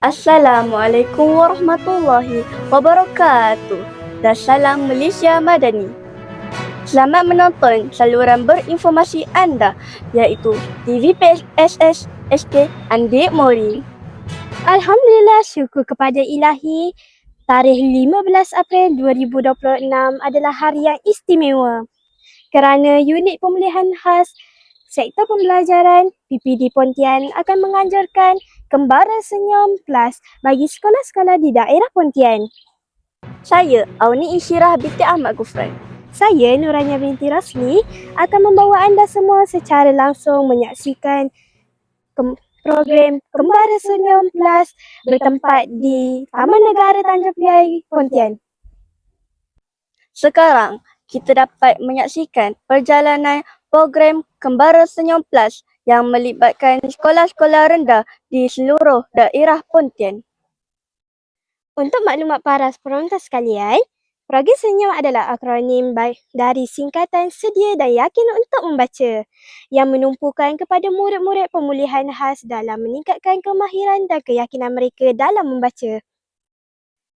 Assalamualaikum warahmatullahi wabarakatuh dan salam Malaysia Madani. Selamat menonton saluran berinformasi anda iaitu TV PSS SK Andik Mori. Alhamdulillah, syukur kepada Ilahi. Tarikh 15 April 2026 adalah hari yang istimewa kerana unit pemulihan khas Sektor Pembelajaran PPD Pontian akan menganjurkan Kembara Senyum Plus bagi sekolah-sekolah di daerah Pontian. Saya Auni Isyirah binti Ahmad Gufran. Saya Nurania binti Rasli akan membawa anda semua secara langsung menyaksikan program Kembara Senyum Plus bertempat di Taman Negara Tanjung Piai, Pontian. Sekarang kita dapat menyaksikan perjalanan program Kembara Senyum Plus yang melibatkan sekolah-sekolah rendah di seluruh daerah Pontian. Untuk maklumat para penonton sekalian, program senyum adalah akronim dari singkatan sedia dan yakin untuk membaca yang menumpukan kepada murid-murid pemulihan khas dalam meningkatkan kemahiran dan keyakinan mereka dalam membaca.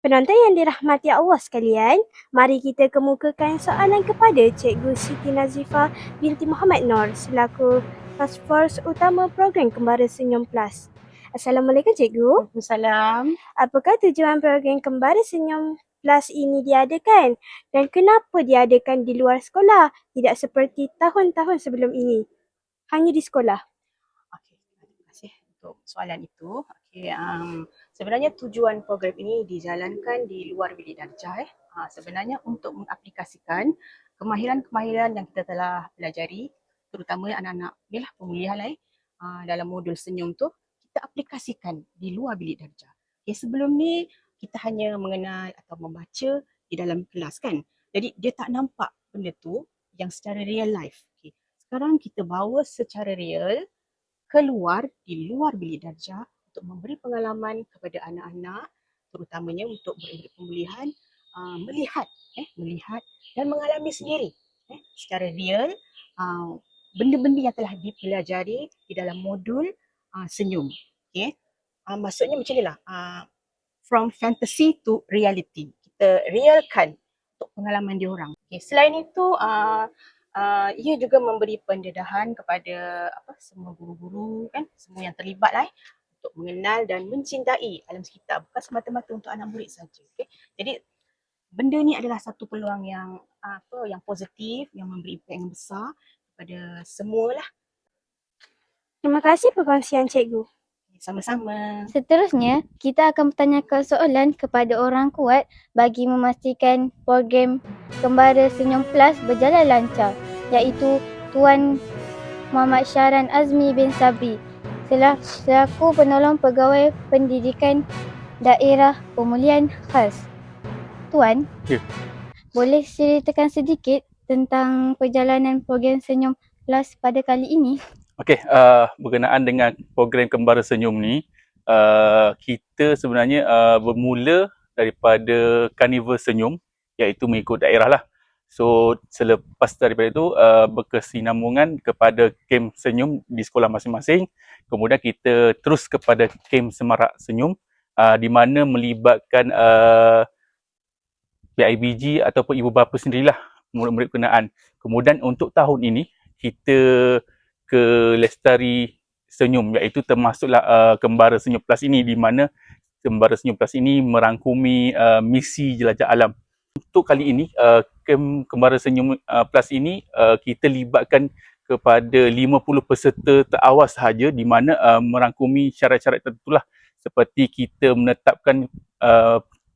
Penonton yang dirahmati Allah sekalian, mari kita kemukakan soalan kepada Cikgu Siti Nazifah binti Muhammad Nor selaku Task Force Utama Program Kembara Senyum Plus. Assalamualaikum Cikgu. Waalaikumsalam. Apakah tujuan program Kembara Senyum Plus ini diadakan dan kenapa diadakan di luar sekolah, tidak seperti tahun-tahun sebelum ini, hanya di sekolah? Okey, terima kasih untuk soalan itu. Sebenarnya tujuan program ini dijalankan di luar bilik darjah. Sebenarnya untuk mengaplikasikan kemahiran-kemahiran yang kita telah pelajari, terutama anak-anak pemulihan dalam modul senyum tu, kita aplikasikan di luar bilik darjah. Sebelum ni kita hanya mengenal atau membaca di dalam kelas kan. Jadi dia tak nampak benda tu yang secara real life. Sekarang kita bawa secara real keluar di luar bilik darjah untuk memberi pengalaman kepada anak-anak, terutamanya untuk murid pemulihan, melihat dan mengalami sendiri secara real benda-benda yang telah dipelajari di dalam modul senyum. Maksudnya macam inilah, from fantasy to reality. Kita realkan untuk pengalaman diorang. Selain itu, ia juga memberi pendedahan kepada semua guru-guru kan, semua yang terlibat untuk mengenal dan mencintai alam sekitar, bukan semata-mata untuk anak murid saja. Jadi benda ni adalah satu peluang yang yang positif, yang memberi impak yang besar kepada semualah. Terima kasih perkongsian Cikgu. Sama-sama. Seterusnya, kita akan bertanyakan soalan kepada orang kuat bagi memastikan program Kembara Senyum Plus berjalan lancar, iaitu Tuan Muhammad Syahran Azmi bin Sabri selaku penolong pegawai pendidikan daerah pemulihan khas. Tuan, boleh ceritakan sedikit tentang perjalanan program Senyum Plus pada kali ini? Okey, berkenaan dengan program Kembara Senyum ni, kita sebenarnya bermula daripada Karnival Senyum, iaitu mengikut daerah lah. So, selepas daripada itu, berkesinambungan kepada kem Senyum di sekolah masing-masing. Kemudian kita terus kepada kem Semarak Senyum, di mana melibatkan PIBG ataupun ibu bapa sendirilah, murid-murid berkenaan. Kemudian untuk tahun ini, kita ke Lestari Senyum, iaitu termasuklah Kembara Senyum Plus ini, di mana Kembara Senyum Plus ini merangkumi misi jelajah alam. Untuk kali ini, Kembara Senyum Plus ini kita libatkan kepada 50 peserta terawal sahaja, di mana merangkumi syarat-syarat tertentulah, seperti kita menetapkan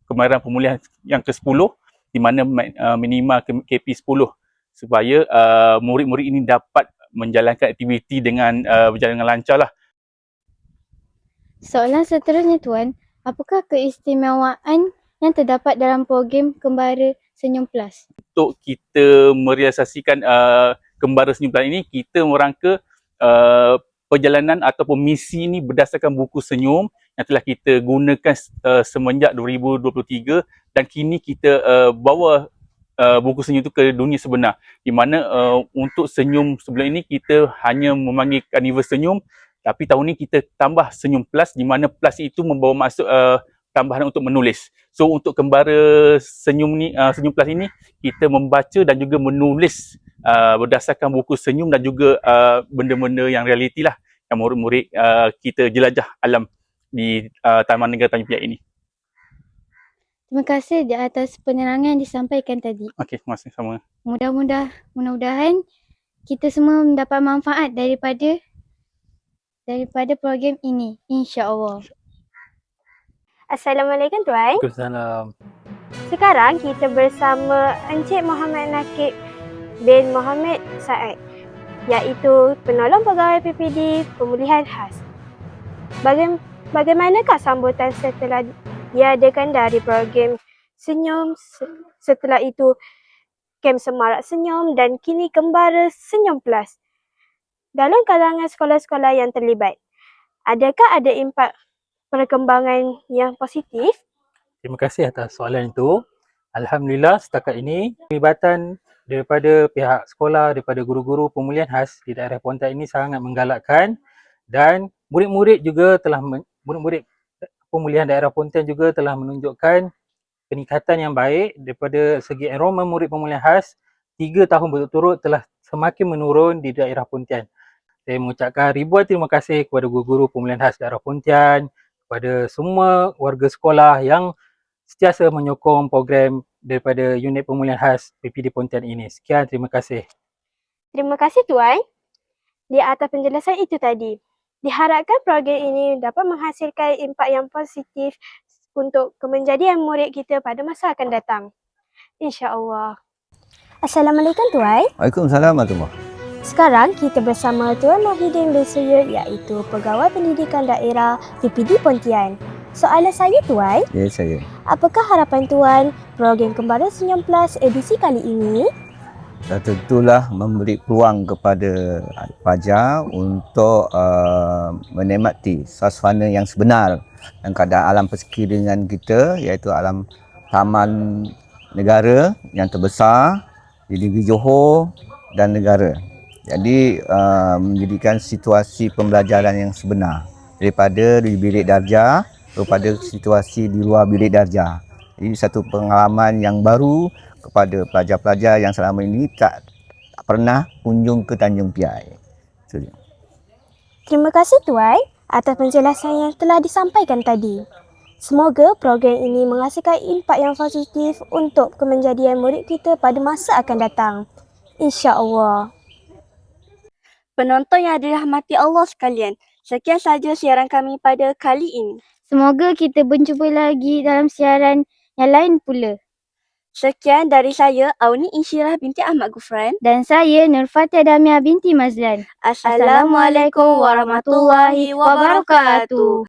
kemahiran pemulihan yang ke-10, di mana minima KP 10, supaya murid-murid ini dapat menjalankan aktiviti dengan berjalan dengan lancar lah. Soalan seterusnya Tuan, apakah keistimewaan yang terdapat dalam program Kembara Senyum Plus? Untuk kita merealisasikan Kembara Senyum Plus ini, kita merangka perjalanan ataupun misi ini berdasarkan buku senyum yang telah kita gunakan semenjak 2023, dan kini kita bawa buku senyum itu ke dunia sebenar, di mana untuk senyum sebelum ini kita hanya memanggil Karnival Senyum, Tapi tahun ni kita tambah Senyum Plus di mana plus itu membawa maksud tambahan untuk menulis. So untuk kembara Senyum Plus ini kita membaca dan juga menulis berdasarkan buku senyum dan juga benda-benda yang realiti lah yang murid-murid kita jelajah alam di Taman Negara Tanjung Piai ini. Terima kasih di atas penerangan yang disampaikan tadi. Okey, terima kasih sama. Mudah-mudahan kita semua mendapat manfaat daripada program ini, insya-Allah. Assalamualaikum Tuan. Waalaikumsalam. Sekarang kita bersama Encik Muhammad Nakib bin Muhammad Saad, iaitu penolong pegawai PPD Pemulihan Khas. Bagaimanakah sambutan setelah diadakan dari program Senyum, setelah itu kem Semarak Senyum dan kini Kembara Senyum Plus dalam kalangan sekolah-sekolah yang terlibat? Adakah ada impak perkembangan yang positif? Terima kasih atas soalan itu. Alhamdulillah setakat ini pelibatan daripada pihak sekolah, daripada guru-guru pemulihan khas di daerah Pontian ini sangat menggalakkan, dan murid-murid pemulihan daerah Pontian juga telah menunjukkan peningkatan yang baik daripada segi enrolment murid pemulihan khas 3 tahun berturut-turut telah semakin menurun di daerah Pontian. Saya mengucapkan ribuan terima kasih kepada guru-guru pemulihan khas daerah Pontian, kepada semua warga sekolah yang sentiasa menyokong program daripada unit pemulihan khas PPD Pontian ini. Sekian, terima kasih. Terima kasih Tuan. Di atas penjelasan itu tadi, diharapkan program ini dapat menghasilkan impak yang positif untuk kemenjadian murid kita pada masa akan datang, insya-Allah. Assalamualaikum Tuan. Waalaikumsalam warahmatullahi. Sekarang kita bersama Tuan Mahidin bin Suyud, iaitu Pegawai Pendidikan Daerah PPD Pontian. Soalan saya Tuan, Ya, saya. apakah harapan Tuan program Kembara Senyum Plus edisi kali ini? Dan tentulah memberi peluang kepada pelajar untuk menikmati suasana yang sebenar dan keadaan alam persekeliling kita, iaitu alam taman negara yang terbesar di negeri Johor dan negara. Jadi menjadikan situasi pembelajaran yang sebenar daripada di bilik darjah kepada situasi di luar bilik darjah. Jadi satu pengalaman yang baru kepada pelajar-pelajar yang selama ini tak pernah kunjung ke Tanjung Piai. Terima kasih Tuan atas penjelasan yang telah disampaikan tadi. Semoga program ini menghasilkan impak yang positif untuk kemenjadian murid kita pada masa akan datang, insya-Allah. Penonton yang dirahmati Allah sekalian, sekian sahaja siaran kami pada kali ini. Semoga kita berjumpa lagi dalam siaran yang lain pula. Sekian dari saya, Auni Insyirah binti Ahmad Gufran. Dan saya Nurfatia Damia binti Mazlan. Assalamualaikum warahmatullahi wabarakatuh.